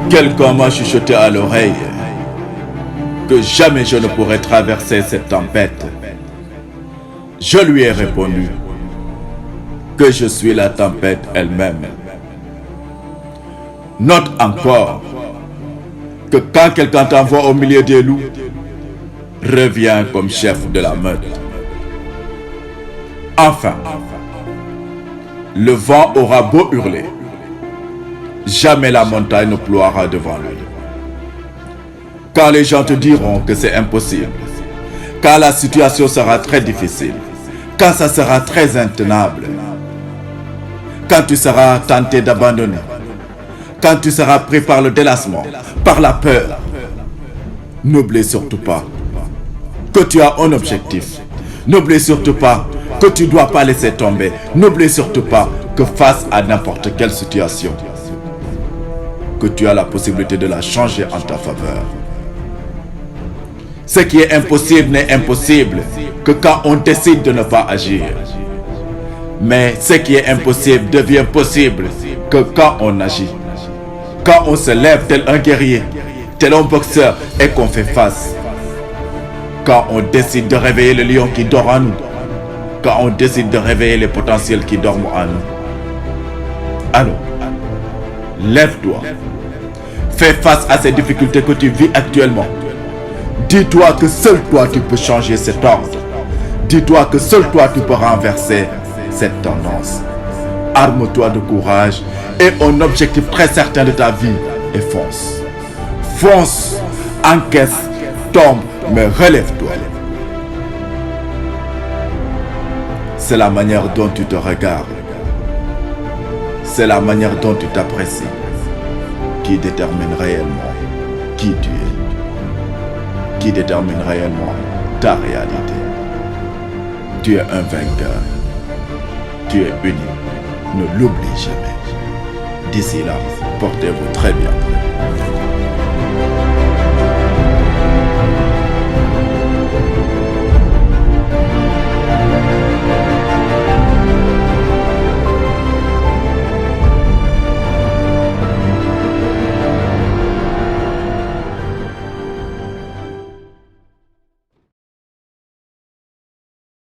Quelqu'un m'a chuchoté à l'oreille que jamais je ne pourrais traverser cette tempête. Je lui ai répondu que je suis la tempête elle-même. Note encore que quand quelqu'un t'envoie au milieu des loups, reviens comme chef de la meute. Enfin, le vent aura beau hurler, jamais la montagne ne ploiera devant lui. Quand les gens te diront que c'est impossible, quand la situation sera très difficile, quand ça sera très intenable, quand tu seras tenté d'abandonner, quand tu seras pris par le délassement, par la peur, n'oublie surtout pas que tu as un objectif. N'oublie surtout pas que tu ne dois pas laisser tomber. N'oublie surtout pas que face à n'importe quelle situation, que tu as la possibilité de la changer en ta faveur. Ce qui est impossible n'est impossible que quand on décide de ne pas agir. Mais ce qui est impossible devient possible que quand on agit. Quand on se lève tel un guerrier, tel un boxeur et qu'on fait face. Quand on décide de réveiller le lion qui dort en nous. Quand on décide de réveiller les potentiels qui dorment en nous. Alors, lève-toi. Fais face à ces difficultés que tu vis actuellement. Dis-toi que seul toi tu peux changer cet ordre. Dis-toi que seul toi tu peux renverser cette tendance. Arme-toi de courage et un objectif très certain de ta vie et fonce. Fonce, encaisse, tombe, mais relève-toi. C'est la manière dont tu te regardes. C'est la manière dont tu t'apprécies qui détermine réellement qui tu es. Qui détermine réellement ta réalité. Tu es un vainqueur. Tu es unique. Ne l'oublie jamais. D'ici là, portez-vous très bien.